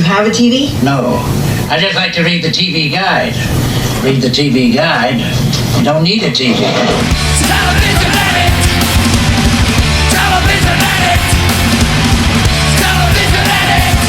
have a TV? No. I just like to read the TV guide. Read the TV guide. You don't need a TV. Television addict! Television addict! Television addict!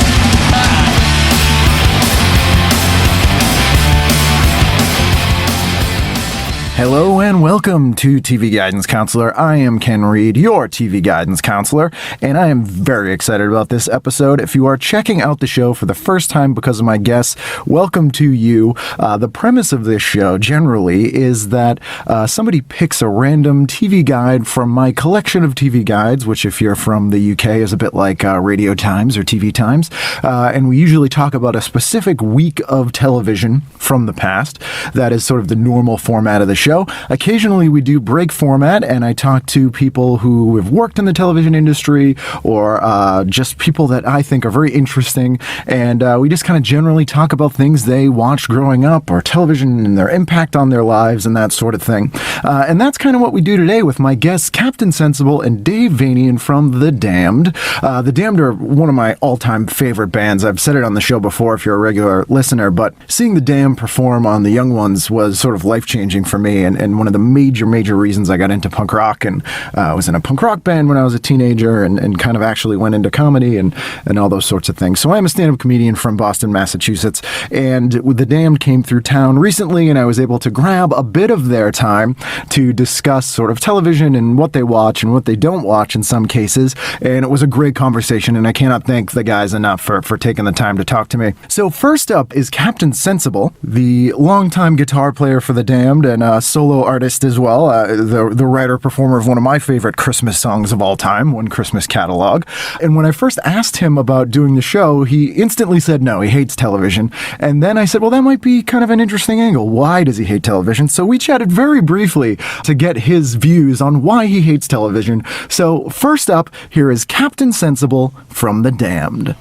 Hello and welcome to TV Guidance Counselor. I am Ken Reed, your TV Guidance Counselor, and I am very excited about this episode. If you are checking out the show for the first time because of my guests, welcome to you. The premise of this show generally is that somebody picks a random TV guide from my collection of TV guides, which if you're from the UK is a bit like Radio Times or TV Times, and we usually talk about a specific week of television from the past. That is sort of the normal format of the show. Occasionally we do break format and I talk to people who have worked in the television industry or just people that I think are very interesting, and we just kind of generally talk about things they watched growing up or television and their impact on their lives and that sort of thing. And that's kind of what we do today with my guests Captain Sensible and Dave Vanian from The Damned. The Damned are one of my all-time favorite bands. I've said it on the show before if you're a regular listener, but seeing The Damned perform on The Young Ones was sort of life-changing for me, and one of the major reasons I got into punk rock, and I was in a punk rock band when I was a teenager and kind of actually went into comedy and all those sorts of things. So I'm a stand-up comedian from Boston, Massachusetts, and The Damned came through town recently and I was able to grab a bit of their time to discuss sort of television and what they watch and what they don't watch in some cases, and it was a great conversation, and I cannot thank the guys enough for taking the time to talk to me. So first up is Captain Sensible, the longtime guitar player for The Damned and solo artist as well, the writer-performer of one of my favorite Christmas songs of all time, One Christmas Catalog. And when I first asked him about doing the show, he instantly said no, he hates television. And then I said, well, that might be kind of an interesting angle. Why does he hate television? So we chatted very briefly to get his views on why he hates television. So first up, here is Captain Sensible from The Damned.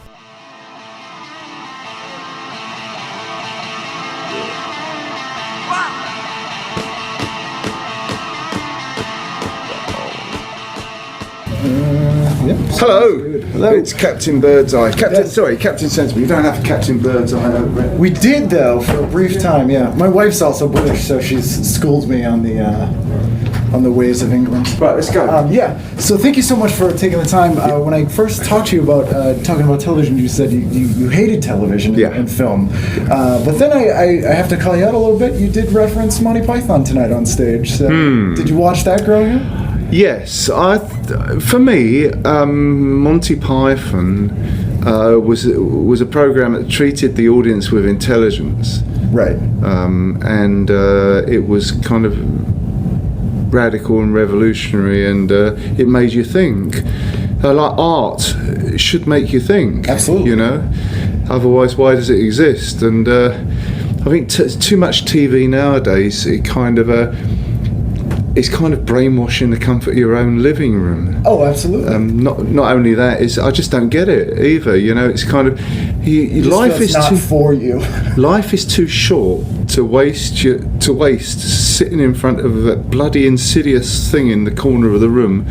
Hello, it's Captain Birdseye. Captain Sensible. You don't have Captain Birdseye over it. We did, though, for a brief time, yeah. My wife's also British, so she's schooled me on the ways of England. Right, let's go. Yeah, so thank you so much for taking the time. When I first talked to you about talking about television, you said you hated television and film. But then I have to call you out a little bit. You did reference Monty Python tonight on stage. So did you watch that growing up? Yes, for me, Monty Python was a program that treated the audience with intelligence. Right. And it was kind of radical and revolutionary, and it made you think. Like art should make you think. Absolutely. You know, otherwise, why does it exist? And I think too much TV nowadays. It's kind of brainwashing the comfort of your own living room. Oh, absolutely. Not only that, I just don't get it either. You know, it's kind of life is not too for you. Life is too short to waste sitting in front of a bloody insidious thing in the corner of the room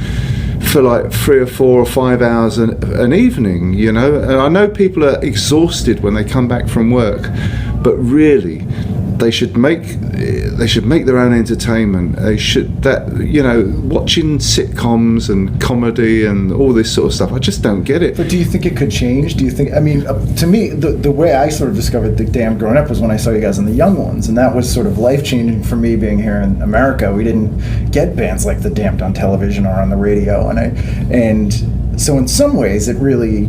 for like 3 or 4 or 5 hours an evening. You know, and I know people are exhausted when they come back from work, but really, they should make their own entertainment. They should watching sitcoms and comedy and all this sort of stuff. I just don't get it. But do you think it could change? Do you think? I mean, to me, the way I sort of discovered The Damned growing up was when I saw you guys in The Young Ones, and that was sort of life changing for me. Being here in America, we didn't get bands like The Damned on television or on the radio, and so in some ways, it really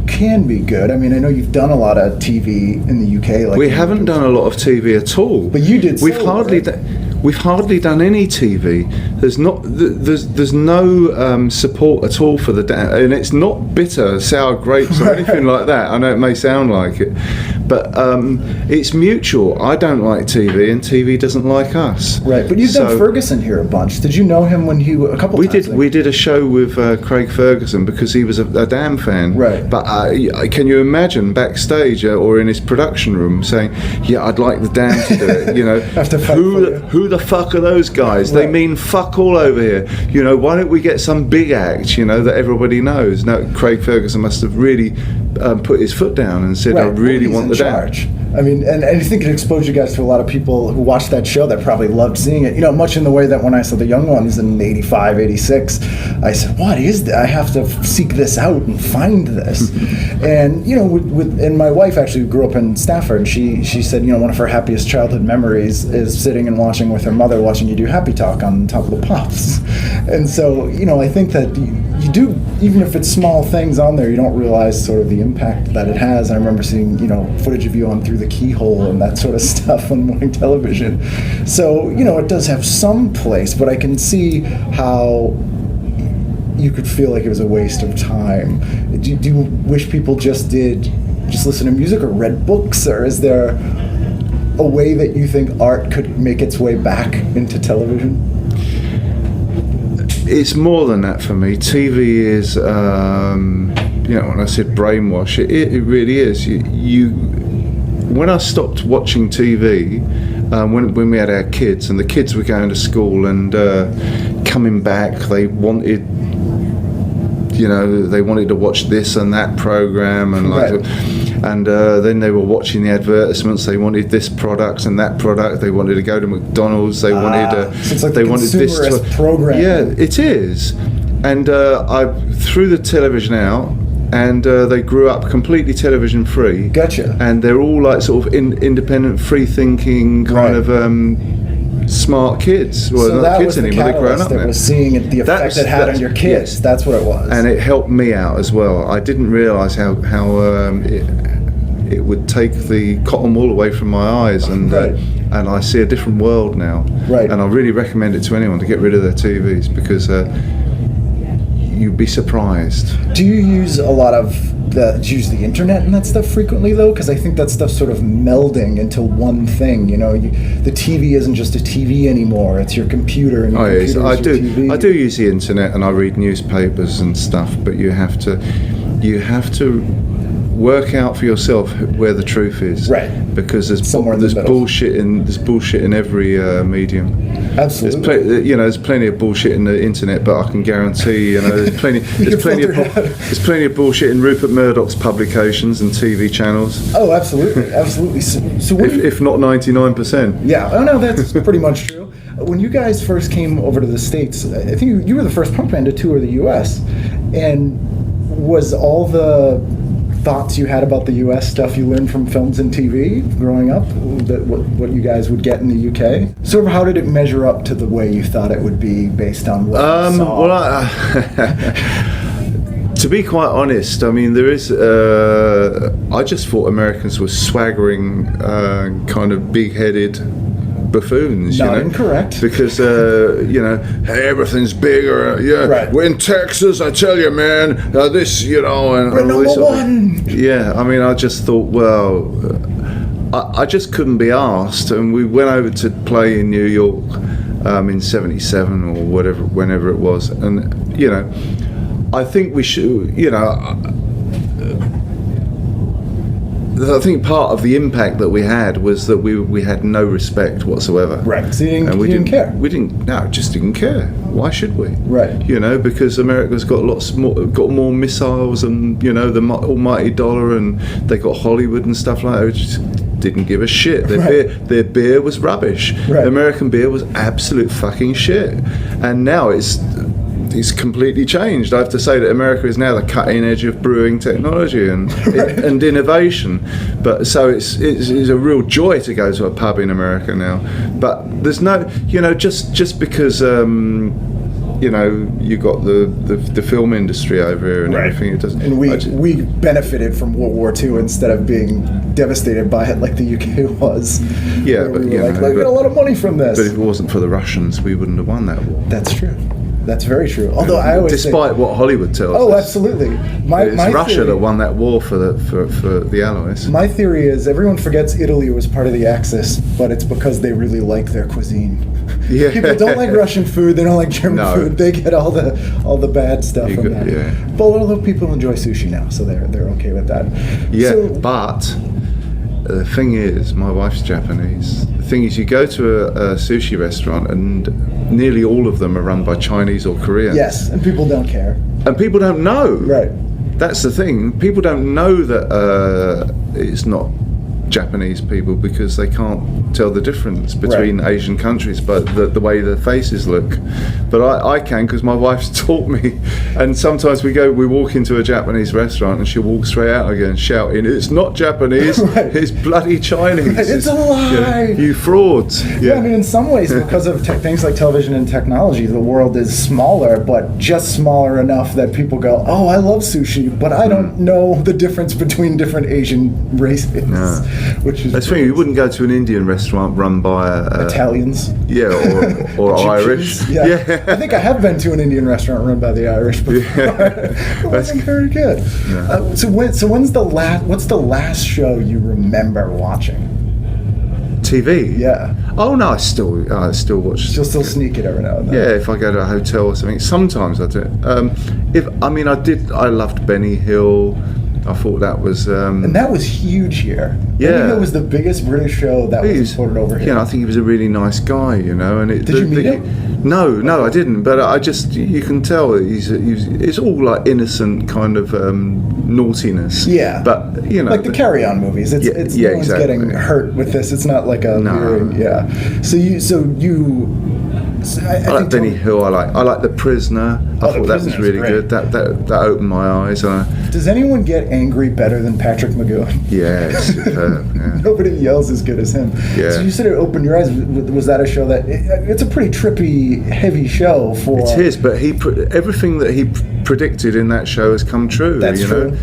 can be good. I mean, I know you've done a lot of TV in the UK. Like we haven't done a lot of TV at all. But you did. We've hardly done any TV. There's no support at all for The Damned, and it's not bitter, sour grapes or anything like that. I know it may sound like it, but it's mutual. I don't like TV, and TV doesn't like us. Right, but you've done Ferguson here a bunch. Did you know him when a couple times? We did a show with Craig Ferguson because he was a Damned fan. Right. But can you imagine backstage or in his production room saying, "Yeah, I'd like The Damned to do it." You know, who the fuck are those guys? Right. They mean fuck all over here. You know, why don't we get some big act? You know, that everybody knows. No, Craig Ferguson must have really put his foot down and said, Right. I really He's want in the charge. I mean, and I think it exposed you guys to a lot of people who watched that show that probably loved seeing it. You know, much in the way that when I saw The Young Ones in 85, 86, I said, what is that? I have to seek this out and find this. And, you know, and my wife actually grew up in Stafford. She said, you know, one of her happiest childhood memories is sitting and watching with her mother, watching you do Happy Talk on Top of the Pops. And so, you know, I think that you do, even if it's small things on there, you don't realize sort of the impact that it has. I remember seeing, you know, footage of you on Through the Keyhole and that sort of stuff on morning television. So, you know, it does have some place, but I can see how you could feel like it was a waste of time. Do you wish people just listen to music or read books, or is there a way that you think art could make its way back into television? It's more than that for me. TV is, you know, when I said brainwash, it really is. When I stopped watching TV, when we had our kids, and the kids were going to school and coming back, they wanted, you know, they wanted to watch this and that program, and like, Right. and then they were watching the advertisements. They wanted this product and that product. They wanted to go to McDonald's. They wanted, So it's like they the wanted this consumerist program. Yeah, it is. And I threw the television out, and they grew up completely television free. Gotcha. And they're all like sort of independent, free thinking kind Right. of smart kids. Well, So not that kids was the anymore. They're grown catalyst up that now. was seeing the effect it had on your kids. yes. That's what it was. And it helped me out as well. I didn't realise how it would take the cotton wool away from my eyes, and Right. and I see a different world now. Right. And I really recommend it to anyone to get rid of their TVs, because you'd be surprised. Do you use a lot of do you use the internet and that stuff frequently, though? Because I think that stuff's sort of melding into one thing. You know, the TV isn't just a TV anymore; it's your computer, and your Oh yes, computer I is your do. TV. I do use the internet, and I read newspapers and stuff. But you have to work out for yourself where the truth is. Right. Because Somewhere in the there's middle. bullshit in every medium. Absolutely. There's plenty of bullshit in the internet, but I can guarantee, you know, there's plenty of bullshit in Rupert Murdoch's publications and TV channels. Oh, absolutely, absolutely. So when If not 99%. yeah, oh no, that's pretty much true. When you guys first came over to the States, I think you were the first punk band to tour the U.S. And was all the thoughts you had about the U.S. stuff you learned from films and TV growing up, that what you guys would get in the UK? Sort of how did it measure up to the way you thought it would be based on what you saw? Well, to be quite honest, I mean, there is. I just thought Americans were swaggering, kind of big-headed buffoons. Not you know? incorrect. Because you know, hey, everything's bigger. Yeah, Right. we're in Texas. I tell you, man. This, you know, and We're all this number sort of- one. Yeah, I mean, I just thought, well, I just couldn't be asked, and we went over to play in New York in '77 or whatever, whenever it was, and you know, I think we should, you know. I think part of the impact that we had was that we had no respect whatsoever. Right. So you And we didn't care. We didn't. No, just didn't care. Why should we? Right. You know, because America's got got more missiles, and you know, the almighty dollar, and they got Hollywood and stuff like that. We just didn't give a shit. Their beer was rubbish. Right. American beer was absolute fucking shit. And now it's completely changed. I have to say that America is now the cutting edge of brewing technology and and innovation. But so it's a real joy to go to a pub in America now. But there's no, you know, just because you know, you got the film industry over here and everything. It doesn't. And we benefited from World War II instead of being devastated by it like the UK was. Yeah, Where but we you were know, we got a lot of money from this. But if it wasn't for the Russians, we wouldn't have won that war. That's true. That's very true. Although I always despite think, what Hollywood tells us. oh, absolutely. It's Russia theory, that won that war for the Allies. My theory is everyone forgets Italy was part of the Axis, but it's because they really like their cuisine. Yeah. People don't like Russian food. They don't like German No. food. They get all the bad stuff from that. Yeah. But although people enjoy sushi now, so they're okay with that. Yeah, So, but the thing is, my wife's Japanese. The thing is, you go to a sushi restaurant and nearly all of them are run by Chinese or Koreans. yes, and people don't care. And people don't know. Right. that's the thing. People don't know that it's not Japanese people because they can't tell the difference between Asian countries, but the way their faces look. But I can, because my wife's taught me. And sometimes we walk into a Japanese restaurant and she'll walk straight out again shouting, "It's not Japanese, it's bloody Chinese. It's a lie. You frauds." Yeah, I mean, in some ways, because of things like television and technology, the world is smaller, but just smaller enough that people go, "Oh, I love sushi, but I don't know the difference between different Asian races." No. Which is That's funny. You wouldn't go to an Indian restaurant run by Italians. Yeah, or Irish. Egyptians. Yeah. I think I have been to an Indian restaurant run by the Irish before. It wasn't very good. Yeah. So when's the last? What's the last show you remember watching? TV. Yeah. Oh no, I still watch. You'll still sneak it every now and then. Yeah, if I go to a hotel or something, sometimes I do. I loved Benny Hill. I thought that was. And that was huge here. Yeah. I think it was the biggest British show that was imported over here. Yeah, I think he was a really nice guy, and Did you meet him? No, I didn't. But I just, you can tell that it's all like innocent kind of naughtiness. Yeah. But like the Carry On movies. It's no one's exactly. getting hurt with this. It's not like a weird, yeah. I like Benny Hill. I like The Prisoner. I thought that was really good. That opened my eyes. Does anyone get angry better than Patrick McGowan? Yeah, it's superb. Yeah. Nobody yells as good as him. Yeah. So you said it opened your eyes. Was that a show that it's a pretty trippy, heavy show for? It is, but everything that he predicted in that show has come true. That's true.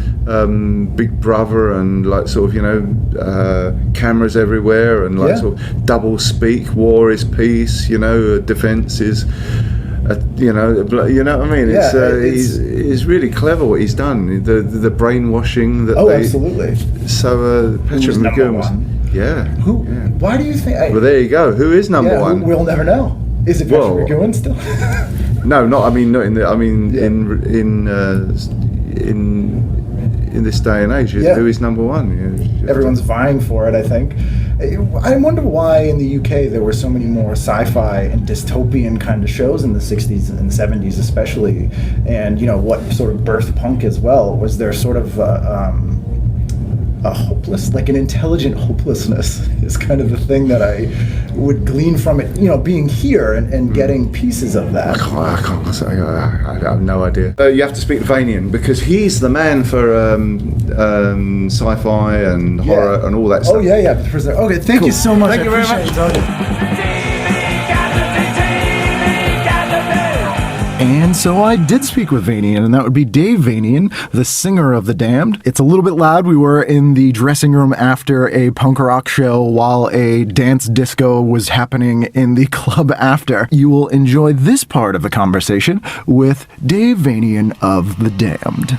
Big Brother and like sort of cameras everywhere and like sort of double speak. War is peace. Defense is. You know what I mean? Yeah, he's really clever what he's done. The brainwashing that. Absolutely. So Patrick McGowan was. Yeah. Why do you think? Well, there you go. Who is number one? We'll never know. Is it Patrick McGowan still? No, not. I mean, not in the. I mean, in this day and age, who is number one? Everyone's vying for it, I think. I wonder why in the UK there were so many more sci-fi and dystopian kind of shows in the 60s and 70s especially, and what sort of birthed punk as well. Was there sort of a hopeless, like an intelligent hopelessness is kind of the thing that I would glean from it, being here and getting pieces of that. I can't say. I have no idea. You have to speak to Vanian because he's the man for sci-fi and horror and all that stuff. Oh yeah. Okay, thank you so much. Thank you very much. And so I did speak with Vanian, and that would be Dave Vanian, the singer of The Damned. It's a little bit loud. We were in the dressing room after a punk rock show while a dance disco was happening in the club after. You will enjoy this part of the conversation with Dave Vanian of The Damned.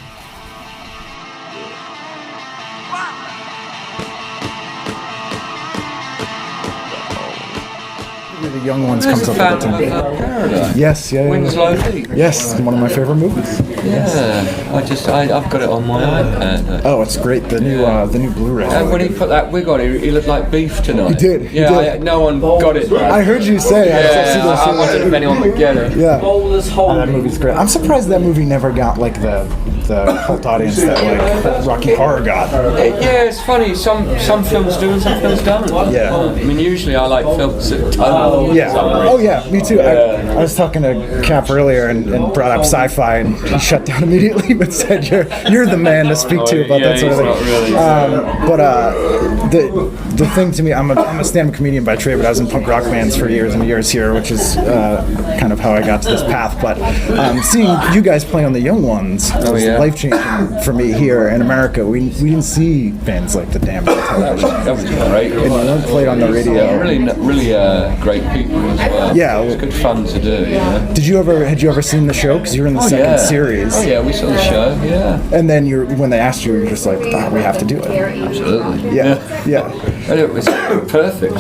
The Young Ones comes up all the time. Paradise. Yes, yeah. Winslow Heath. Yes, one of my favorite movies. Yeah, I've got it on my iPad. Oh, it's great. The new Blu-ray. And when he put that wig on, he looked like Beef tonight. He did. No one got it. I heard you say. I wondered if anyone would get it. Yeah. That movie's great. I'm surprised that movie never got like the cult audience that like Rocky Horror got. Yeah, it's funny. Some films do and some films don't. Yeah. I mean, usually I like films that tone. Yeah. Oh yeah, me too. I was talking to Cap earlier and brought up sci-fi, and he shut down immediately, but said you're the man to speak to about that sort of thing. The thing to me, I'm a stand-up comedian by trade, but I was in punk rock bands for years and years here, which is kind of how I got to this path. But seeing you guys play on the Young Ones was life-changing for me here in America. We didn't see bands like The Damned on television. That was great. And you weren't played on the radio. Really great people as well. Yeah. It was good fun to do. Had you ever seen the show? Because you were in the second series. Oh yeah, we saw the show. Yeah. And then when they asked you, you're just like, we have to do it. Absolutely. Yeah. And it was perfect,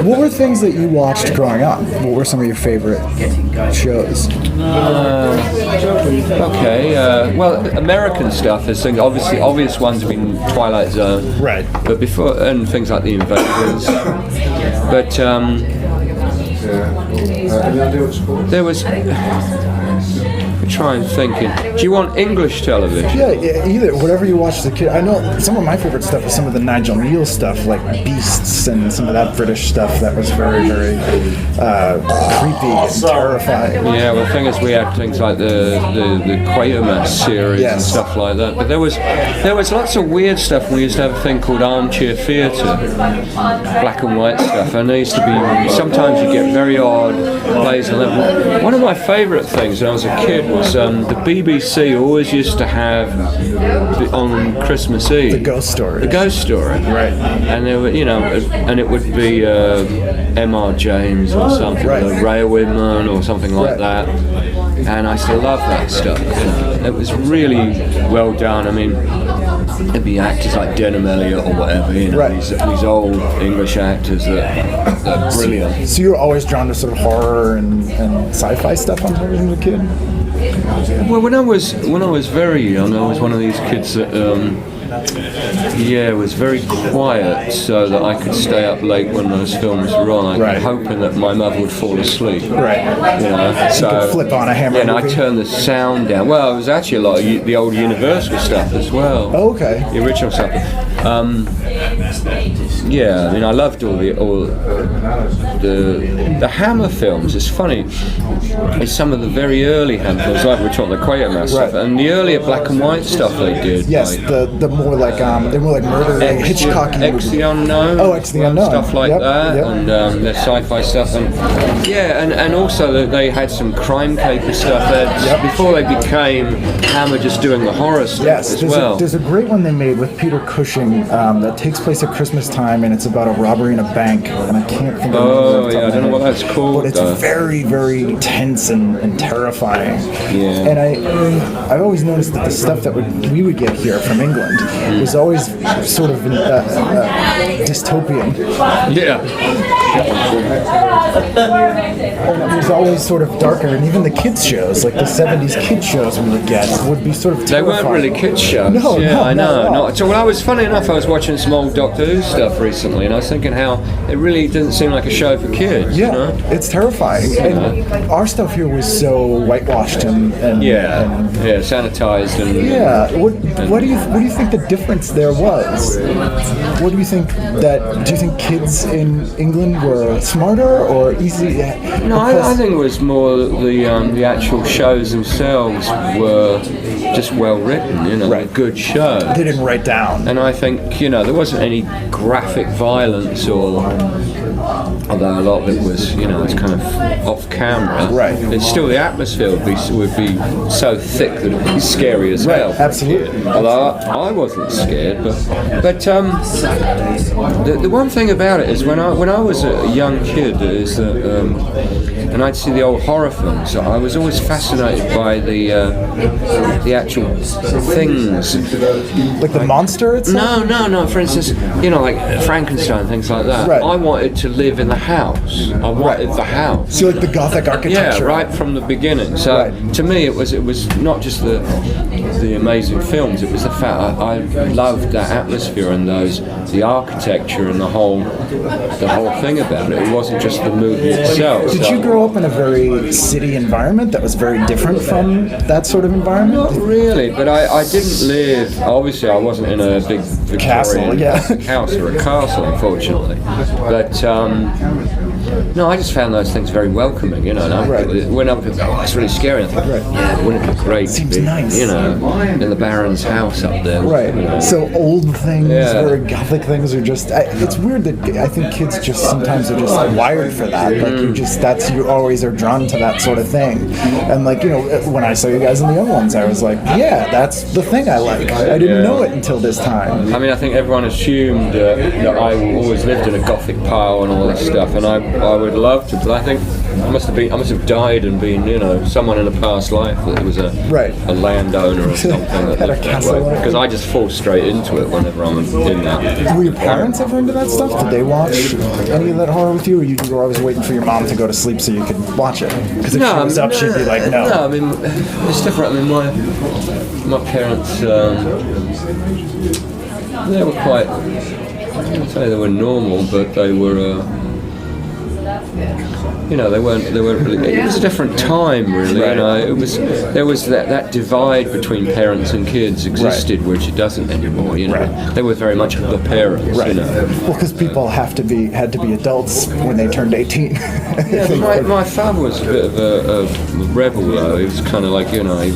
What were things that you watched growing up? What were some of your favorite shows? Well, American stuff is obviously obvious ones have been Twilight Zone. Right. But before, and things like The Invaders. But there was, which try and think. Do you want English television? Yeah, either whatever you watch as a kid. I know some of my favorite stuff is some of the Nigel Neal stuff, like Beasts and some of that British stuff that was very, very creepy and terrifying. Yeah, well, the thing is, we had things like the Quatermass series and stuff like that. But there was lots of weird stuff. We used to have a thing called Armchair Theatre, black and white stuff, and there used to be sometimes you get very odd plays on that. One of my favourite things when I was a kid was the BBC always used to have on Christmas Eve The Ghost Story. The Ghost Story, Right. And there were, and it would be M.R. James or something, Right. the Railwayman or something like Right. that. And I used to love that stuff. It was really well done. I mean, there'd be actors like Denham Elliott or whatever, Right. these old English actors that are brilliant. So you were always drawn to sort of horror and sci-fi stuff on television as a kid? Well, when I was very young, I was one of these kids that was very quiet so that I could stay up late when those films were on, Right. hoping that my mother would fall asleep. Right. So could flip on a Hammer and I movie. turned the sound down. Well, it was actually a lot of the old Universal stuff as well. Oh, okay. The original stuff. I mean, I loved all the Hammer films. It's funny. It's some of the very early Hammer films, like we're talking the Quatermass stuff, Right. and the earlier black and white stuff they did. Yes, like the more like they're more like murder, like Hitchcocky X the Unknown. Oh, X the Unknown. Stuff like Yep, that, yep. and the sci-fi stuff, and also they had some crime caper stuff there before they became Hammer, just doing the horror stuff Yes, as well. there's a great one they made with Peter Cushing that takes place at Christmas time, and it's about a robbery in a bank, and I can't think of the name Oh, off the top yeah, I of don't know my what head. that's called, But it's though. very, very tense and terrifying. Yeah. And I've always noticed that the stuff that we would get here from England was always sort of dystopian. Yeah. And it was always sort of darker, and even the kids shows, like the 70s kids shows we would get, would be sort of They terrifying. weren't really kids shows. No, yeah, no, I not at know. all. Not. So, funny enough, I was watching some old Doctor Who stuff recently, and I was thinking how it really didn't seem like a show for kids. Yeah, You know? it's terrifying. And our stuff here was so whitewashed and sanitized and yeah. What do you think the difference there was? What do you think do you think kids in England were smarter or easy? No, I think it was more the actual shows themselves were just well written, Right. good shows. they didn't write down. And I think, there wasn't any graphic violence although a lot of it was, it's kind of off camera. Right. It's still the atmosphere would be so thick that it would be scary as hell. Absolutely. Although I wasn't scared, but the one thing about it is when I was a young kid is that and I'd see the old horror films, so I was always fascinated by the actual things. Like the monster itself? No. For instance, like Frankenstein, things like that. Right. I wanted to live in the house. I wanted the house. So like the Gothic architecture. Yeah, right from the beginning. So Right. to me, it was not just the amazing films. It was the fact I loved that atmosphere and the architecture and the whole thing about it. It wasn't just the movie itself. Did you grow up in a very city environment that was very different from that sort of environment? Not really, but I didn't live. Obviously, I wasn't in a big Victorian Castle, yeah. house or a castle, unfortunately. But no, I just found those things very welcoming. And Right. when I was, it's really scary. I thought, yeah, wouldn't it be great? Seems to be, nice. in the Baron's house up there. Right. So old things, Yeah. very Gothic things are just. It's weird that I think kids just sometimes are just wired for that. Like you always are drawn to that sort of thing. And when I saw you guys in the Young Ones, I was like, yeah, that's the thing I like. I didn't know it until this time. I mean, I think everyone assumed that I always lived in a Gothic pile and all this stuff, and I would love to, but I think I must have died and been, someone in a past life that was a landowner or something. Had a castle. Because I just fall straight into it whenever I'm in that. Were your parents ever into that stuff? Did they watch any of that horror with you, or you were always waiting for your mom to go to sleep so you could watch it? Because if she was up, she'd be like, no. No, I mean, it's different. I mean, my parents, they were quite, I wouldn't say they were normal, but they were, you know, they weren't really. It was a different time, really. You know, there was that divide between parents and kids existed, which it doesn't anymore. You know, they were very much the parents. You know, Well, because people had to be adults when they turned 18. yeah, my father was a bit of a rebel, though. He was kind of like, you know, he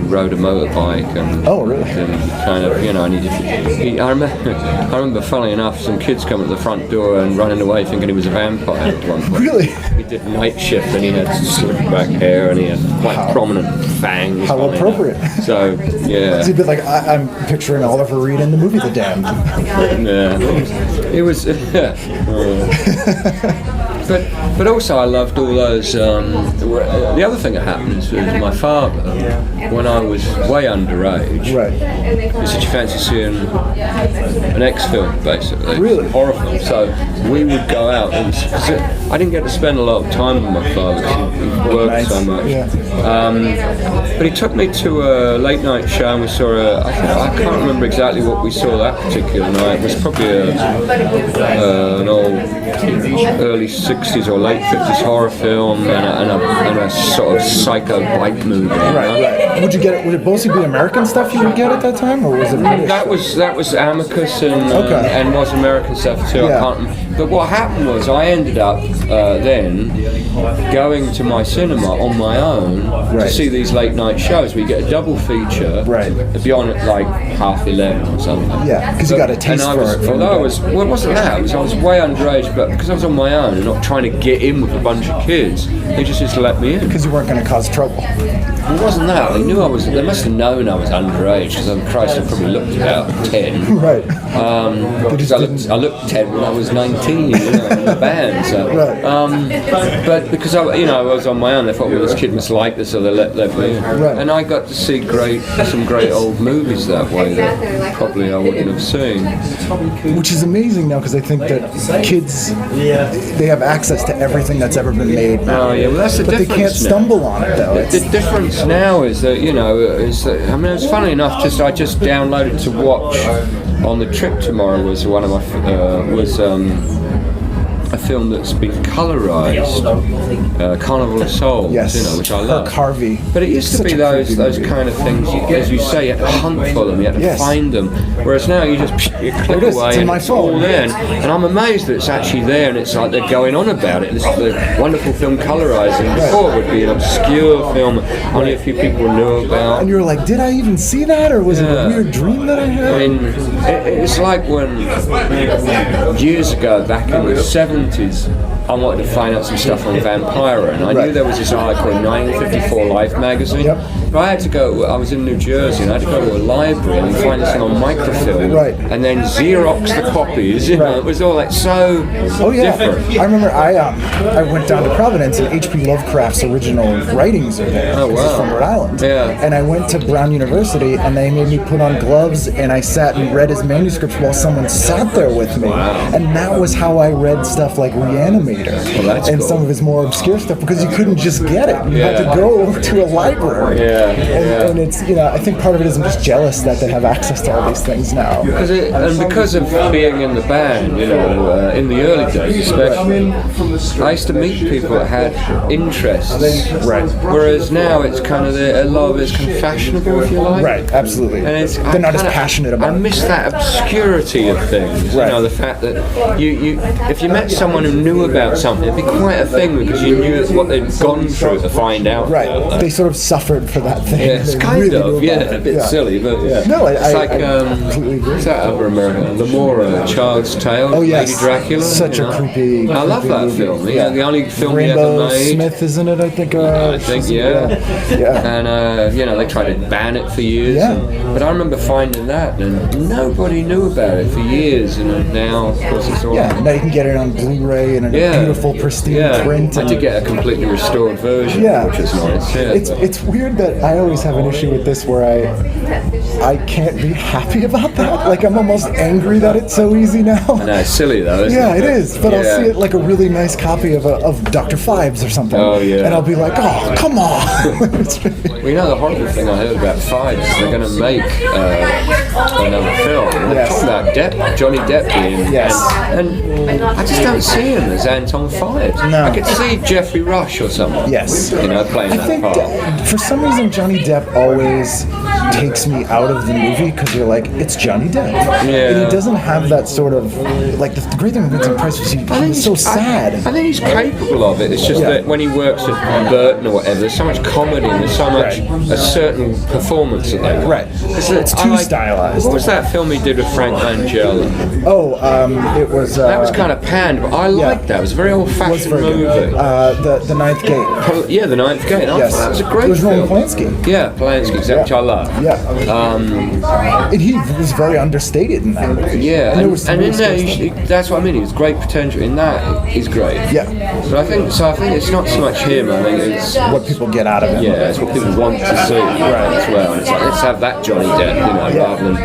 rode a motorbike and kind of, you know, and I remember, funnily enough, some kids coming to the front door and running away thinking he was a vampire at one point. Really? He did night shift and he had slick back hair and he had quite prominent fangs. How appropriate. So, yeah. So you'd be like, I'm picturing Oliver Reed in the movie The Damned. Yeah. It was, But also I loved all those, the other thing that happened is with my father, when I was way underage, he said, you fancy seeing an X film, basically. Really? Horror film. So we would go out, and I didn't get to spend a lot of time with my father because he worked so much. Yeah. But he took me to a late night show and we saw I can't remember exactly what we saw that particular night. It was probably an old early 60s or late 50s horror film and a sort of psycho bike movie. Right. Would it mostly be American stuff you would get at that time, or was it British? That was Amicus and was American stuff too. Yeah. I can't. But what happened was I ended up then going to my cinema on my own to see these late night shows. We get a double feature. Right. It'd be on at like 11:30 or something. Yeah, because you got a taste for it. Although it wasn't that. I was way underage, but because I was on my own and not trying to get in with a bunch of kids, they just used to let me in. Because you weren't going to cause trouble. It wasn't that. They knew I was. They must have known I was underage because Christ, I probably looked about 10. Right. Because I looked 10 when I was 19, you know, in the band. So. Right. But because I was on my own, they thought, well, this kid must like this, so they let me in. Right. And I got to see some great old movies that way that probably I wouldn't have seen. Which is amazing now, because I think that kids, they have access to everything that's ever been made now. Oh yeah, well that's the But they difference. can't stumble on it though. The difference now is that, you know, I mean, it's funny enough. I just downloaded to watch on the trip tomorrow was one of my a film that's been colorized, Carnival of Souls, Yes. you know, which I love. Herc Harvey. But it used to Such be a those creepy movie. kind of things, as you say, you had to hunt for them, you had to Yes. find them. Whereas now you just you click it is, away it's in and my it's all phone. there. And I'm amazed that it's actually there and it's like they're going on about it. This is a wonderful film colorizing. Before it would be an obscure film only a few people knew about. And you were like, did I even see that, or was it a Yeah. weird dream that I had? I mean, it's like when years ago, back in the 70s, I wanted to find out some stuff on Vampira, and I knew there was this article in 1954 Life magazine. Yep. But I had to go. I was in New Jersey, and I had to go to a library and find this thing on microfilm, Right. and then Xerox the copies. You know, it was all like so different. I remember I went down to Providence and H.P. Lovecraft's original writings are there. Oh, wow. He's from Rhode Island. Yeah. And I went to Brown University and they made me put on gloves and I sat and read his manuscripts while someone sat there with me. Wow. And that was how I read stuff like Reanimator that's and cool. some of his more obscure stuff, because you couldn't just get it. You had to Yeah. go to a library. Yeah, And it's, you know, I think part of it is I'm just jealous that they have access to all these things now. Because of being in the band, you know, in the early days especially, I used to meet people that had interests. Right. Whereas now it's kind of a lot of it's kind of fashionable, if you like. Right, absolutely. And They're not as passionate about I it. miss that obscurity of things. Right. You know, the fact that you if you met someone who knew about something, it'd be quite a thing because you knew what they'd gone through to find out. Right. about that. They sort of suffered for that thing. Yeah, it's They kind really of, knew yeah, about a it. bit Yeah. silly, but Yeah. No, it's I like completely agree. what's that other American, Lamora, Child's Tale, Oh, yes. Lady Dracula. Such you a know? creepy. I love creepy that movie. film. Yeah, the only film he Rainbow ever made. Smith, isn't it? I think. I think, yeah. Yeah. And you know, they tried to ban it for years. Yeah. But I remember finding that, and nobody knew about it for years. And now, of course, it's all. Yeah. Now you can get it on Blu-ray in a beautiful, pristine print. I did get a completely restored version, Yeah. which is nice. Yeah, It's weird that I always have an issue with this where I can't be happy about that. Like I'm almost angry that it's so easy now. no, it's silly though, isn't Yeah, it? it is. But I'll Yeah. see it like a really nice copy of Dr. Fives or something. Oh, yeah. And I'll be like, oh, come on. It's really- Well, you know, the horrible thing I heard about Five is they're going to make another film. And they're Yes. talking about Johnny Depp being. Yes. And I just don't see him as Anton Fives. No. I could see Jeffrey Rush or something. Yes. Playing I that think part. for some reason Johnny Depp always takes me out of the movie because you're like, it's Johnny Depp. Yeah. And he doesn't have that sort of, like, the great thing with Vincent Price was he was so sad. I think he's capable of it. It's just that when he works with Burton or whatever, there's so much comedy and there's so much a certain performance that they got. Right. It's too stylized. What was that film he did with Frank Langella? Oh, it was... that was kind of panned, but I liked that. It was a very old-fashioned movie. The Ninth Gate. Yeah, The Ninth Gate. Yes. That was a great It was Roman film. Polanski. Yeah, Polanski, which I love. Yeah. And he was very understated in that movie. Yeah, there was and in there, that's what I mean. He's great potential. In that, he's great. Yeah. But I think it's not so much him. I think it's what people get out of it. Yeah, it's what people want to see as well. And it's like, let's have that Johnny Depp, rather than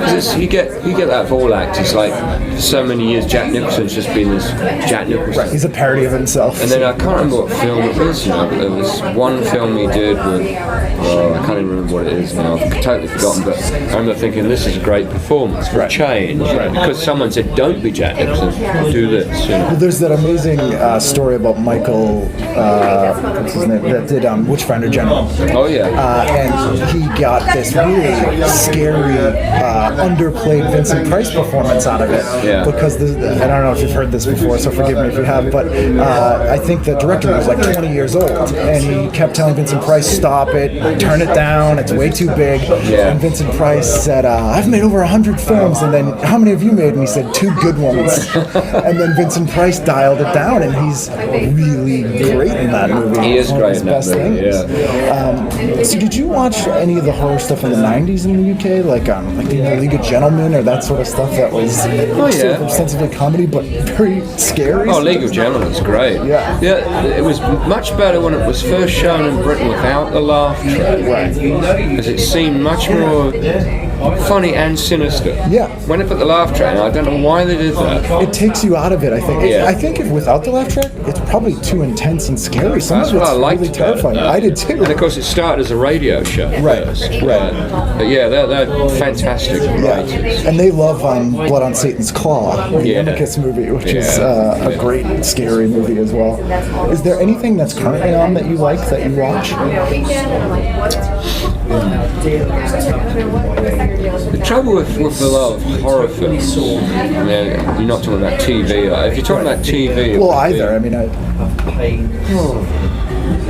because you get that of all actors. Like for so many years, Jack Nicholson's just been this Jack Nicholson. Right, he's a parody of himself. And then I can't remember what film it was, but there was one film he did with, I can't even remember what it is now, I've totally forgotten, but I remember thinking this is a great performance for a change, because someone said don't be Jack Nicholson, do this. Well, there's that amazing story about Michael, what's his name, that did Witchfinder General. Oh yeah. And he got this really scary, underplayed Vincent Price performance out of it. Yeah. Because I don't know if you've heard this before, so forgive me if you have, but I think the director was like 20 years old, and he kept telling Vincent Price, stop it, turn it down, it's way too big. Yeah. And Vincent Price said, I've made over 100 films, and then how many have you made? And he said, 2 good ones. And then Vincent Price dialed it down, and he's really great in that movie. He is great in that best movie, things. So did you watch any of the horror stuff in the 90s in the UK, like League of Gentlemen or that sort of stuff that was sort of ostensibly comedy but very scary? Oh, League of Gentlemen's great. Yeah. Yeah, it was much better when it was first shown in Britain without the laugh track. Right. Because it seemed much more funny and sinister. Yeah. When they put the laugh track, I don't know why they did that. It takes you out of it, I think. Yeah. I think if without the laugh track, it's probably too intense and scary. Some That's of what it's I liked really about terrifying. it. I did too. And of course, it started as a radio show first. Right. But yeah, they're fantastic writers. Yeah. And they love Blood on Satan's Claw, the Amicus movie, which is a great scary movie as well. Is there anything that's currently on that you like, that you watch? The trouble with a lot of horror films, you're not talking about TV. If you're talking about TV, Well, either.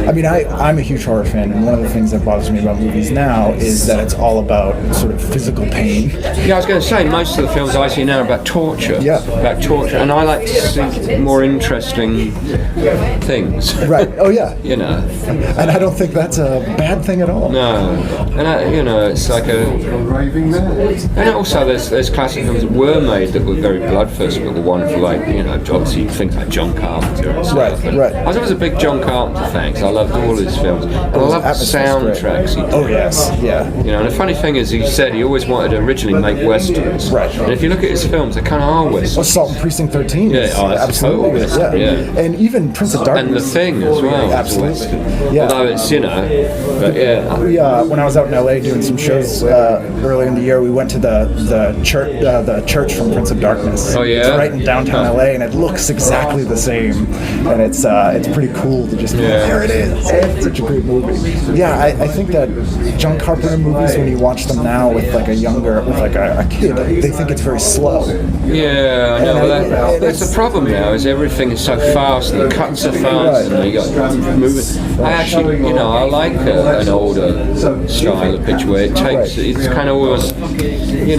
I'm a huge horror fan, and one of the things that bothers me about movies now is that it's all about sort of physical pain. Yeah, I was going to say, most of the films I see now are about torture. Yeah. About torture, and I like to see more interesting things. Right. Oh, yeah. And I don't think that's a bad thing at all. No. And, it's like and also there's classic films that were made that were very bloodthirsty, but were wonderful, like, obviously things like John Carpenter and stuff. Right. I was always a big John Carpenter fan, because I loved all his films. And I loved the soundtracks he did. Oh, yes. Yeah. And the funny thing is, he said he always wanted to originally make westerns. Right. And if you look at his films, they kind of are westerns. Assault on Precinct 13 is that's absolutely total good. western, And even Prince of Darkness. And The Thing as well. Absolutely. Yeah. Although it's, but yeah. We, when I was out in LA doing some shows earlier in the year, we went to the church from Prince of Darkness. Oh, yeah? It's right in downtown LA, and it looks exactly the same. And it's pretty cool to just be like, there it is. It's such a great movie. Yeah, I think that John Carpenter movies, when you watch them now with like a kid, they think it's very slow. Yeah, I know. That's the problem now, is everything is so fast, and the cuts are fast, and you got moving. I actually, I like an older style of picture where it's kind of almost, it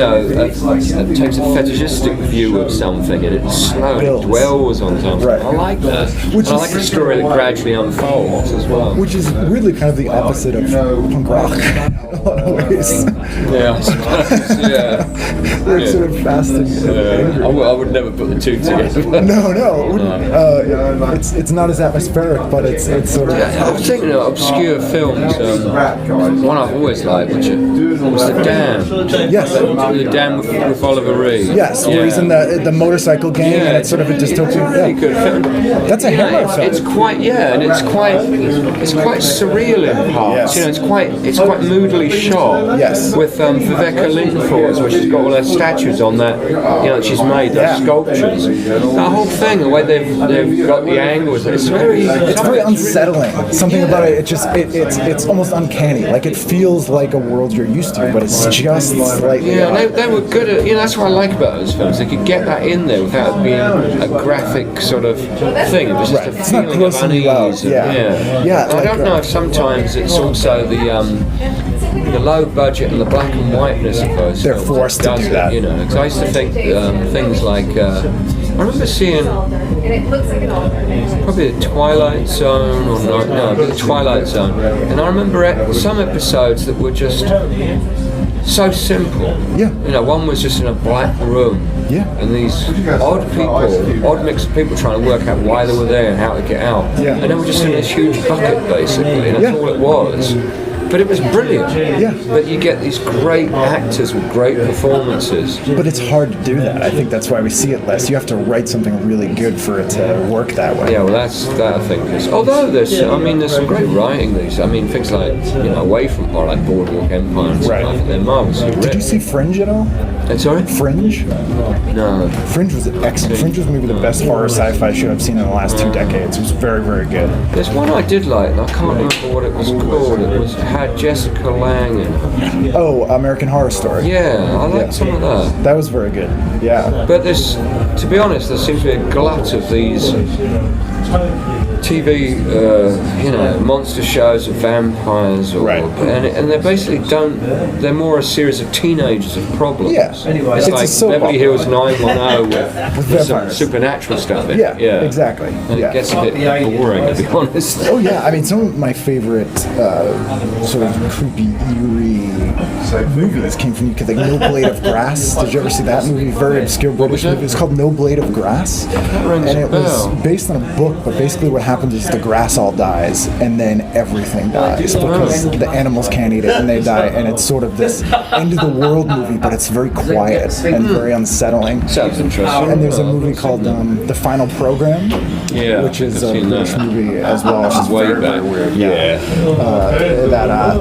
takes a fetishistic view of something, and it slowly dwells on something. Right. I like that. I like a story that gradually unfolds as well. Which is really kind of the opposite of punk rock in a lot of ways. Yeah, I suppose, yeah. Where it's sort of fast and angry. I would never put the two together. No, it wouldn't. It's not as atmospheric, but it's sort of... I was thinking of obscure films. One I've always liked, was The Damned. Yes. The Dan with Oliver Reed. Yes, where he's in the motorcycle gang, and it's sort of a dystopian. Really good film. That's a Hammer film. It's quite and it's quite surreal in parts. Yes. It's quite moodily shot. Yes. With Viveka Lindfors, where she's got all her statues on that. She's made those sculptures. The whole thing, the way they've got the angles, it's very unsettling. Something about it, it's almost uncanny. Like it feels like a world you're used to, but it's just slightly. Yeah, they were good at. That's what I like about those films. They could get that in there without it being a graphic sort of thing. It was just a It's not feeling of grossly loud. unease. Yeah. I don't know if sometimes it's also the low budget and the black and whiteness of those They're films forced to does do it, that. Because I used to think things like I remember seeing probably the Twilight Zone the Twilight Zone, and I remember some episodes that were just so simple. Yeah. One was just in a black room. Yeah. And these odd mix of people trying to work out why they were there and how to get out. Yeah. And they were just in this huge bucket, basically, and that's all it was. But it was brilliant. Yeah. But you get these great actors with great performances. But it's hard to do that. I think that's why we see it less. You have to write something really good for it to work that way. Yeah, well, that I think is. Although there's some great writing. Things like Away from, or like Boardwalk Empire and stuff Right. like that. They're marvelously written. Did you see Fringe at all? Sorry? Fringe? No. Fringe was excellent. Fringe was maybe the best horror sci-fi show I've seen in the last 2 decades. It was very, very good. There's one I did like, and I can't remember what it was called. It had Jessica Lange in it. Oh, American Horror Story. Yeah, I liked some of that. That was very good. Yeah. But to be honest, there seems to be a glut of these TV, monster shows of vampires, Right. and they basically they're more a series of teenagers of problems. Yeah. It's It's a like soap Beverly opera. Hills 910 with some vampires. supernatural stuff in Yeah, it. Yeah, exactly. And Yeah. it gets a bit boring, to be honest. Oh yeah, I mean some of my favorite sort of creepy, eerie movies came from like No Blade of Grass. Did you ever see that movie? Very obscure British was it? movie. It's called No Blade of Grass, rings and a it was bell. based on a book. But basically, what happens is the grass all dies, and then everything dies because the animals can't eat it, and they die. And it's sort of this end of the world movie, but it's very quiet and very unsettling. Sounds interesting. And there's a movie called The Final Program, Yeah, which is I've a seen British that. movie as well. Which is Way very, back. very weird. Yeah.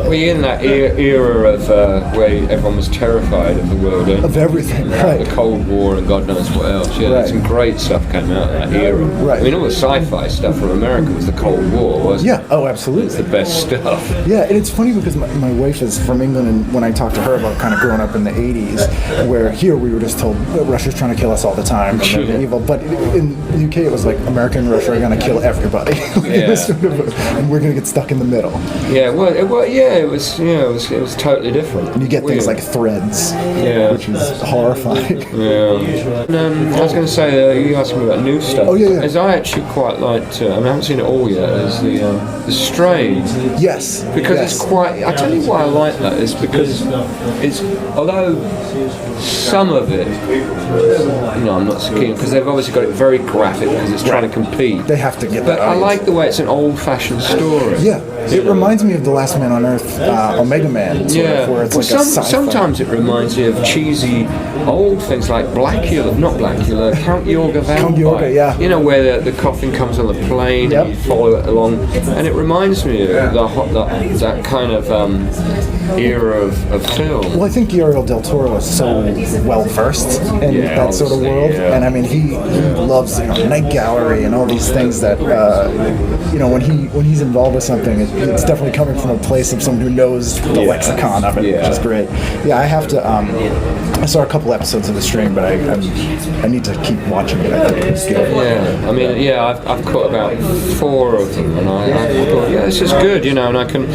We're in that era of where everyone was terrified of the world end. Of everything, right. The Cold War and God knows what else. Yeah, Right. some great stuff came out of that era. Right. I mean, all the sci-fi stuff from America was the Cold War, wasn't Yeah, it? oh, It's the absolutely. best stuff. Yeah, and it's funny because my wife is from England, and when I talked to her about kind of growing up in the 80s, where here we were just told that Russia's trying to kill us all the time, and they're evil. But in the UK, it was like America and Russia are going to kill everybody. It was sort of and we're going to get stuck in the middle. Yeah, well, it was totally different. And you get things Weird. like Threads, Yeah. which is horrifying. Yeah. And, I was going to say, you asked me about new stuff. Oh, yeah. As I actually quite liked, I haven't seen it all yet, is the Strain. Yes. Because yes. it's quite. I tell you why I like that is because it's although some of it, I'm not so keen because they've obviously got it very graphic because it's trying to compete. They have to get But that I audience. like the way it's an old-fashioned story. Yeah, it reminds me of The Last Man on Earth, Omega Man, sort of, where it's like a sci-fi. Sometimes it reminds me of cheesy old things like Blackula, not Blackula, Count Yorga Vampire. Count Yorga, yeah. You know, where the coffin comes on the plane Yep. and you follow it along. And it reminds me of that kind of era of film. Well, I think Guillermo del Toro is so well versed in Yeah, that sort of obviously, world, yeah. and I mean he loves Night Gallery and all these things that when he's involved with something, it's definitely coming from a place of someone who knows the lexicon of it, Yeah. which is great. Yeah, I have to. I saw a couple episodes of The Strain, but I need to keep watching it. I think it's good. Yeah, I mean, I've caught about 4 of them, and I thought, this is good, and I like it.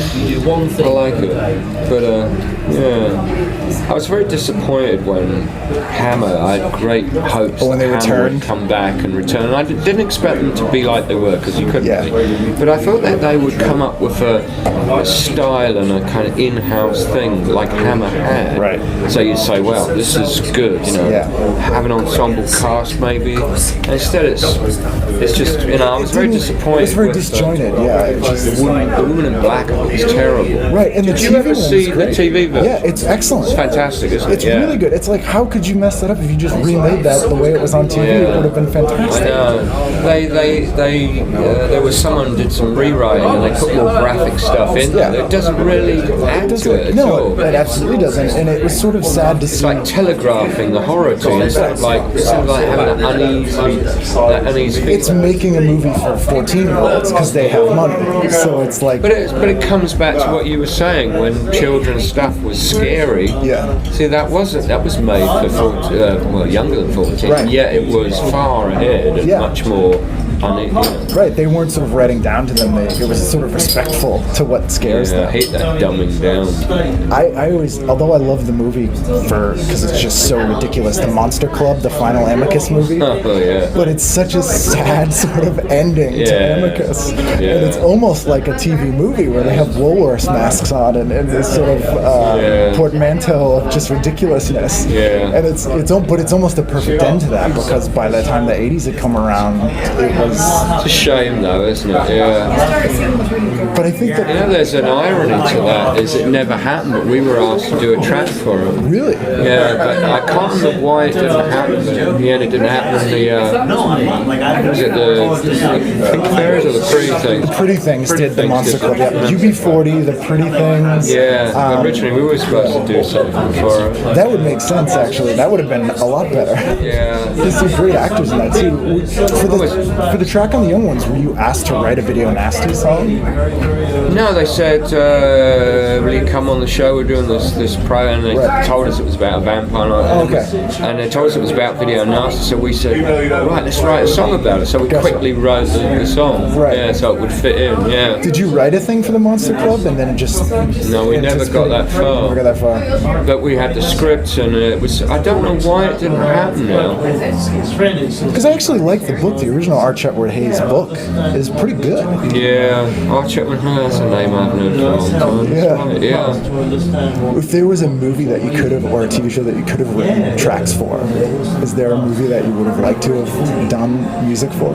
But I was very disappointed when Hammer. I had great hopes when they that Hammer returned? would come back and return. And I didn't expect them to be like they were because you couldn't. Yeah. Be. But I thought that they would come up with a style and a kind of in-house thing like Hammer had. Right. So you'd say, well, this is good, Yeah. have an ensemble cast maybe. And instead it's just, I was very disappointed. It was very with, disjointed. Yeah, it's just, the woman in black was terrible. right. And the Did TV you ever one was see the great. TV good. Yeah, it's excellent. It's fantastic, isn't it? It's really good. It's like, how could you mess that up if you just remade that the way it was on TV? It would have been fantastic. I know. There was someone did some rewriting and they put more graphic stuff in there. It doesn't really add to it at all. No, it absolutely doesn't. And it was sort of sad to see. It's like telegraphing the horror to you instead of like having that uneasy. It's making a movie for 14-year-olds because they have money. So it's like. But it comes back to what you were saying when children's stuff was scary. Yeah. See, that was made for younger than 14. Right. Yet it was far ahead and much more. Right, they weren't sort of writing down to them. It was sort of respectful to what scares them. I hate that dumbing down. I always, although I love the movie because it's just so ridiculous, the Monster Club, the final Amicus movie. Oh yeah. But it's such a sad sort of ending to Amicus. And it's almost like a TV movie where they have Woolworths masks on and this sort of portmanteau of just ridiculousness. Yeah. And it's almost a perfect end to that because by the time the 80s had come around, it was. It's a shame though, isn't it? Yeah. But I think that there's an irony to that. Is it never happened, but we were asked to do a track for it. Really? Yeah, but I can't remember why it didn't happen. But in the end, it didn't happen. Was it the Pink Fairies or the Pretty Things? The Pretty Things did the Monster Club. Yeah, UB40, the Pretty Things. Yeah, originally we were supposed to do something for it. That would make sense, actually. That would have been a lot better. Yeah. There's some great actors in that too. For the track on the Young Ones, were you asked to write a Video Nasty song? No, they said, will you come on the show? We're doing this pro, and they told us it was about a vampire. And they told us it was about Video Nasty, so we said, right, let's write a song about it. So we quickly wrote the song. Right. Yeah, so it would fit in, yeah. Did you write a thing for the Monster Club and then just... No, we never got that far. Never got that far. But we had the scripts, and it was, I don't know why it didn't happen now. Because I actually like the book, the original Art Chetwood Hayes book is pretty good. Yeah, Art Chetwood Hayes, that's a name I've heard for a long time. Yeah. If there was a movie that you could have, or a TV show that you could have written tracks for, is there a movie that you would have liked to have done music for?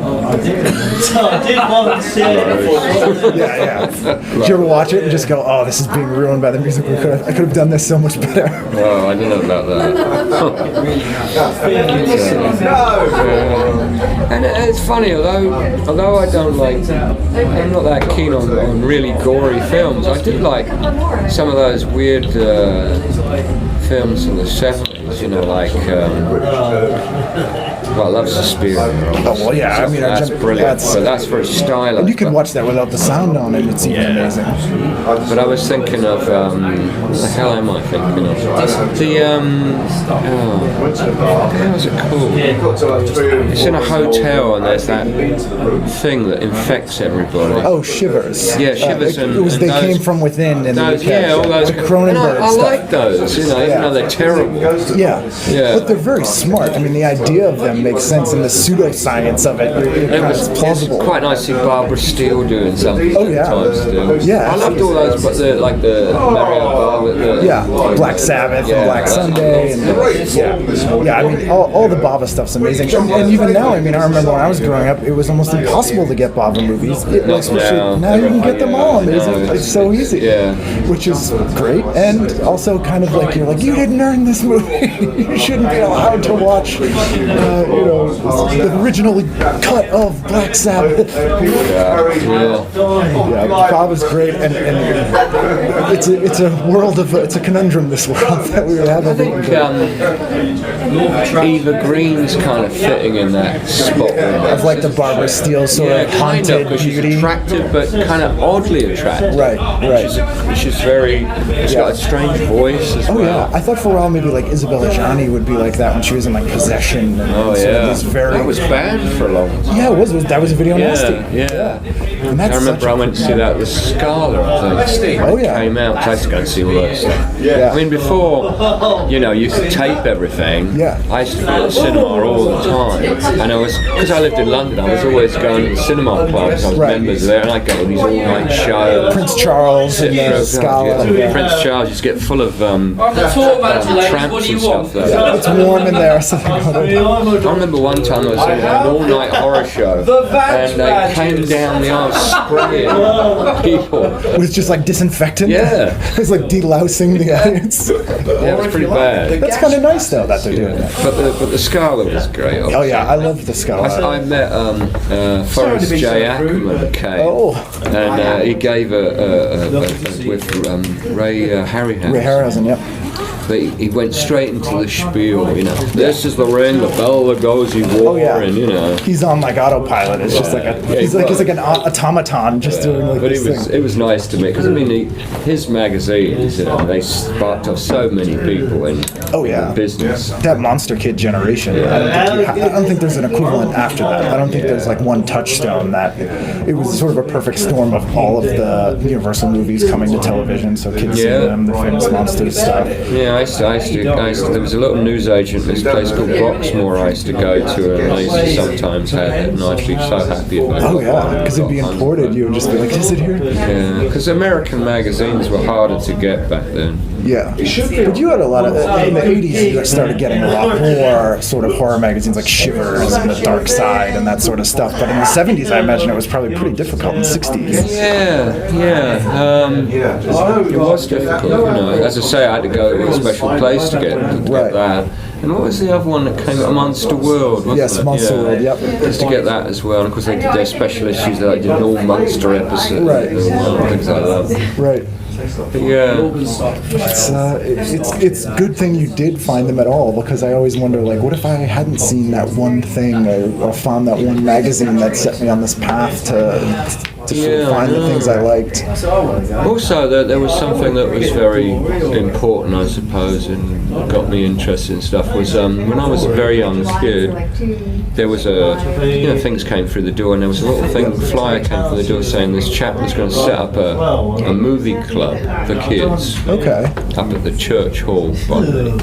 Yeah. Did you ever watch it and just go, oh, this is being ruined by the music? I could have done this so much better. Oh, I didn't know about that. And it's funny, although I don't like, I'm not that keen on really gory films. I do like some of those weird films from the 70s, you know, like I love Suspiria. Oh, well, yeah, I mean, that's brilliant. That's very stylish. And you can watch that without the sound on it, it's even amazing. But I was thinking of, what the hell am I thinking of? How is it called? It's in a hotel and there's that thing that infects everybody. Oh, Shivers. Yeah, Shivers and they came from within in those, the UK. all those. The Cronenberg I stuff. like those, you know, even though they're terrible. Yeah. But they're very smart. I mean, the idea of them makes sense, and the pseudoscience of it is plausible. It's quite nice to see Barbara Steele doing something. Oh, yeah. Still. Yeah. I loved all those, but the Mario Bar with the... Black Sabbath and Black Sunday. And, I mean, all the Bava stuff's amazing. And even now, I mean, I remember when I was growing up, it was almost impossible to get Bava movies. Now you can get them all. It's so easy. Yeah. Which is great. And also kind of like, you're like, you didn't earn this movie. You shouldn't be allowed to watch, the original cut of Black Sabbath. Bava's great, and it's a world of it's a conundrum. This world that we have. I think Eva Green's kind of fitting in that spot of like the Barbara Steele sort of haunted beauty. She's attractive, but kind of oddly attractive. Right. Which is very. It's got a strange voice as well. Oh yeah, I thought for a while maybe like Isabella Gianni would be like that when she was in like Possession. And that was bad for a long time. Yeah, it was. That was a Video Nasty. Yeah. And that's I remember I went to see that with Scala, I think. Oh yeah. Came out. I used to go and see all that stuff. Yeah. I mean, before, you could tape everything. Yeah. I used to be at the cinema all the time, and because I lived in London, I was always going to the cinema clubs. I was members there, and I'd go to these all-night shows. Prince Charles and Scala. Prince Charles used to get full of thought about it, like, tramps what do you and want? stuff there. It's warm in there. So I remember one time I was in an all-night horror show, and they came down the aisle spraying people. with just like disinfectant. Yeah. It's like delousing the audience. Yeah, it was pretty bad. That's kind of nice though that they're doing that. But the Scala was great. Oh yeah, I love the Scala. I met Forrest J. Ackerman came, Oh. and he gave a with Ray Harryhausen. Ray Harryhausen, yep. But he went straight into the spiel, you know. This is the ring, the bell that goes, he wore, Oh yeah, and you know. he's on like autopilot. It's just like he's like an automaton just doing like But this thing. it was nice to me because I mean his magazines, you know, they sparked off so many people in Oh yeah, business. that Monster Kid generation. I don't think there's an equivalent after that. I don't think there's like one touchstone that it was sort of a perfect storm of all of the Universal movies coming to television. So kids see them, the famous monsters stuff. Yeah, I used to. There was a little newsagent in this place called Boxmoor I used to go to, and I used to sometimes have it, and I'd be so happy if I got Oh yeah, one. because it'd be imported. You would just be like, is it here? Yeah, because American magazines were harder to get back then. Yeah, but you had a lot of in the '80s. You started getting a lot more sort of horror magazines like Shivers and The Dark Side and that sort of stuff. But in the '70s, I imagine it was probably pretty difficult. In the '60s, It was difficult, you know. As I say, I had to go to a special place to get Right. that. And what was the other one that came out? Monster World, wasn't Yes, it? Monster World, yep. Just to get that as well. And of course, they did their special issues. They did an all-monster episode. Right. And things like that. right? But yeah. It's a good thing you did find them at all, because I always wonder, like, what if I hadn't seen that one thing or found that one magazine that set me on this path to sort of find the things I liked. Also, there was something that was very important, I suppose, and got me interested in stuff. Was when I was a very young kid, there was things came through the door, and there was a little flyer came through the door saying this chap was going to set up a movie club for kids. Okay. Up at the church hall, Bonbury.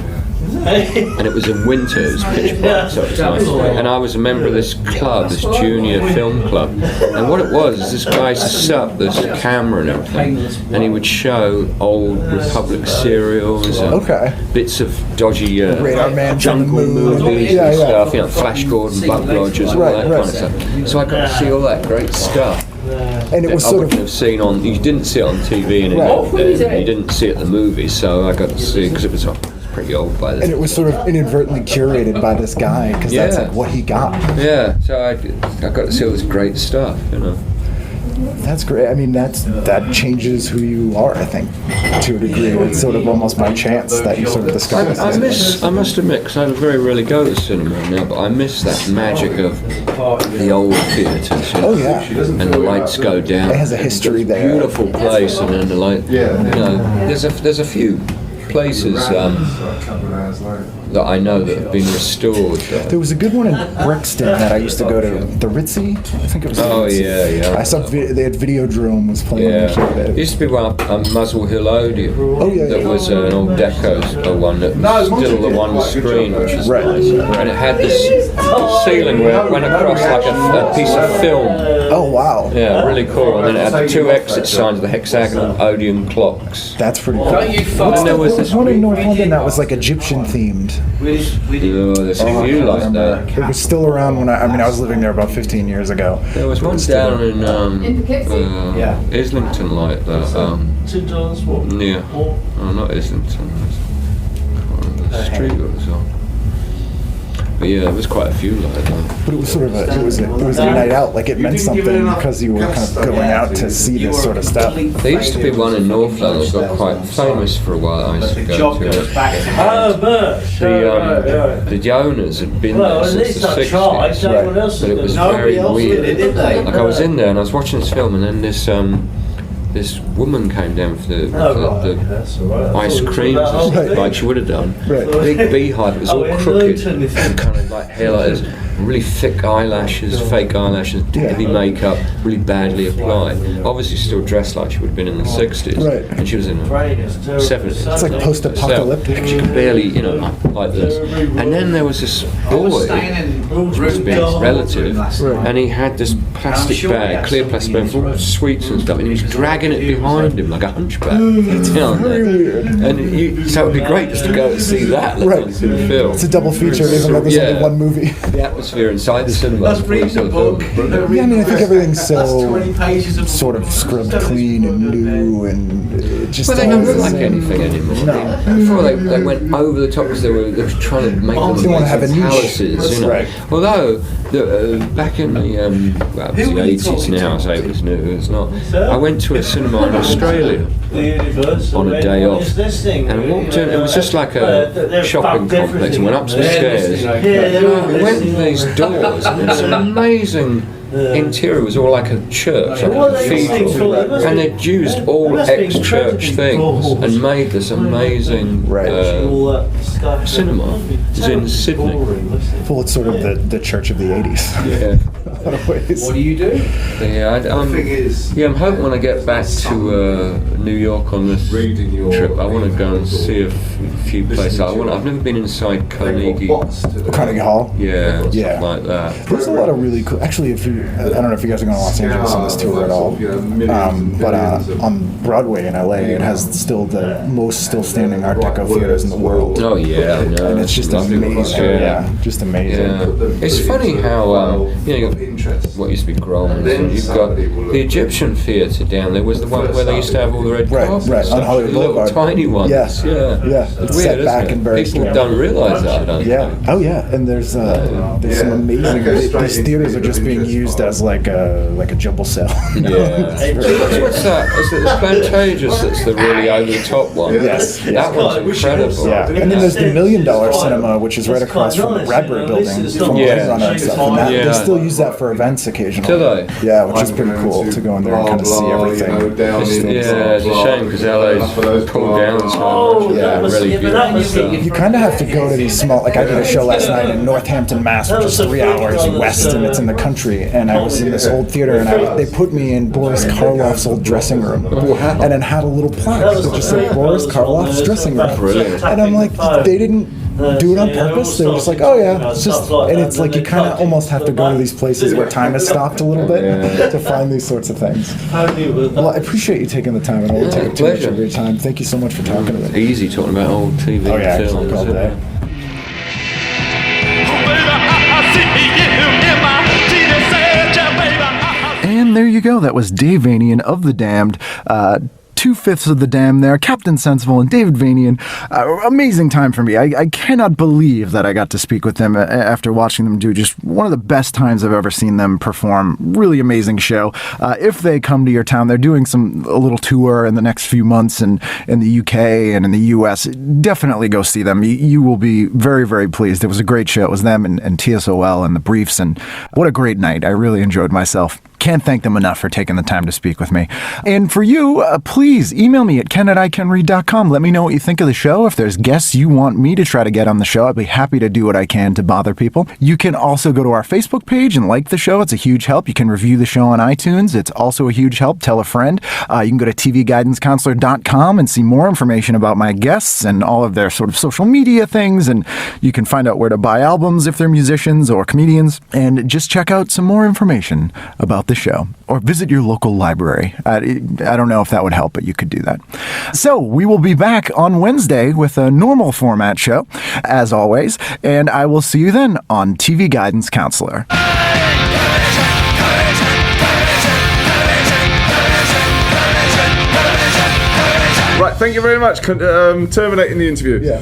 And it was in winter, it was pitch black, so it was nice. And I was a member of this club, this junior film club. And what it was is this guy set up this camera and everything, and he would show old Republic serials and bits of dodgy Radar Man, jungle movies Yeah, and yeah. stuff, you know, Flash Gordon, Buck Rogers, all that kind of stuff. So I got to see all that great stuff. And it was I sort wouldn't have seen on. You didn't see it on TV, and you didn't see it at the movies. So I got to see it because it was pretty old by then. and it was sort of inadvertently curated by this guy, because that's like what he got. Yeah, so I got to see all this great stuff, you know. That's great. I mean, that changes who you are, I think, to a degree. It's sort of almost by chance that you sort of discover this. I must admit, because I very rarely go to the cinema now, but I miss that magic of the old theatres. You know, Oh, yeah. And the lights go down. It has a history there. Beautiful place, and then the light. You know, there's a few places that I know that have been restored. There was a good one in Brixton that I used to go to, the Ritzy. I think it was. Oh, the Ritzy. yeah. I saw they had Videodrome was playing. Yeah, on there used to be one up Muzzle Hill Odeon. yeah. That was an old deco one that was still the one screen, which is Right. nice. And it had this ceiling where it went across like a piece of film. Oh wow. Yeah, really cool. And then it had the two exit signs, the hexagonal Odeon clocks. That's pretty cool. And there was this one in North London that was like Egyptian themed. Oh, there's a few like that. It was still around when I was living there about 15 years ago. There was one down in Islington like that. Near, not Islington. I can't remember the street it was on. But yeah, there was quite a few like that. But it was sort of it was a night out. Like it meant something because you were kind of going out to see this sort of stuff. There used to be one in North London that got quite famous for a while. I used to go to it. The owners had been there since the 60s, but it was very weird. Like I was in there and I was watching this film, and then this woman came down for the ice cream, like she would have done. Right. Big beehive, it was all crooked and kind of like hair like this. really thick eyelashes, fake eyelashes, heavy makeup, really badly applied. Obviously still dressed like she would have been in the 60s. Right. And she was in the 70s. It's like post-apocalyptic. She could barely, like this. And then there was this boy, who was being his relative, and he had this plastic bag, clear plastic bag full of sweets and stuff, and he was dragging it behind him like a hunchback. Very weird. And so it would be great just to go and see that. Right. In the film. It's a double feature, even though there's only one movie. The atmosphere inside the cinema. Yeah, I mean, I think everything's so sort of scrubbed clean and new, and it just. Well, they don't look like anything anymore. No. Before they went over the top because they were trying to make them They want to have a niche. palaces, Right. Although back in the well, it was the 80s now, so it was new. It's not. I went to a cinema in Australia on a day off, and I walked in. It was just like a shopping complex, and went up some stairs. We went in these doors, and it's an amazing. Interior was all like a church, like a cathedral, and they'd used all ex-church things and made this amazing cinema. It was in Sydney. Well, it's sort of the church of the 80s. Yeah. What do you do? Yeah, I'm hoping when I get back to New York on this trip, I want to go and see a few places. I've never been inside Carnegie Hall. Yeah, Yeah. stuff like that. There's a lot of really cool. Actually, I don't know if you guys are going to Los Angeles on this tour at all, but on Broadway in LA, it has still the most still standing Art Deco theaters in the world. Oh yeah, I know. And it's just Lovely amazing. ones, Yeah, just amazing. Yeah. It's funny how what used to be Groms, and you've got the Egyptian theatre down there was the one where they used to have all the red carpets, Right, and on Hollywood the little Boulevard. tiny ones. Yeah. It's It's weird, set back isn't and it? very People slow. don't realise that, I don't Yeah. think. Oh yeah. And there's some amazing. These theaters are just being used as like a jumble cell. Yeah. What's that? Is it the Plantageous that's the really over the top one? Yes. That one's incredible. Yeah, and then there's the $1 Million Cinema, which is right across from the Bradbury Building from Blade Yeah. Runner and stuff. And that, Yeah. they still use that for events occasionally. Do they? Yeah, which is pretty cool to go in there and kind of see everything. Yeah, it's a shame because LA's pulled down so much. Yeah, Really beautiful stuff. You kind of have to go to these small, like I did a show last night in Northampton, Mass, which is 3 hours west and it's in the country. And I was in this old theater and they put me in Boris Karloff's old dressing room. And then had a little plaque that just said Boris Karloff's dressing room. Brilliant. And I'm like, they didn't do it on purpose. They were just like, oh yeah, it's just, and it's like you kind of almost have to go to these places where time has stopped a little bit to find these sorts of things. Well, I appreciate you taking the time. I don't want to take too much pleasure. of your time. Thank you so much for talking to me. Easy talking about old TV Oh yeah, I could films. talk all isn't day. it? And there you go. That was Dave Vanian of The Damned. 2/5 of The Damned there, Captain Sensible and David Vanian. Amazing time for me. I cannot believe that I got to speak with them after watching them do just one of the best times I've ever seen them perform. Really amazing show. If they come to your town, they're doing a little tour in the next few months in the UK and in the US. Definitely go see them. You will be very, very pleased. It was a great show. It was them and TSOL and the Briefs, and what a great night. I really enjoyed myself. Can't thank them enough for taking the time to speak with me. And for you, please email me at ken@ikenread.com. Let me know what you think of the show. If there's guests you want me to try to get on the show, I'd be happy to do what I can to bother people. You can also go to our Facebook page and like the show. It's a huge help. You can review the show on iTunes. It's also a huge help. Tell a friend. You can go to tvguidancecounselor.com and see more information about my guests and all of their sort of social media things. And you can find out where to buy albums if they're musicians or comedians. And just check out some more information about the show, or visit your local library. I don't know if that would help, but you could do that. So we will be back on Wednesday with a normal format show, as always, and I will see you then on TV Guidance Counselor. Right, thank you very much. Terminating the interview. Yeah.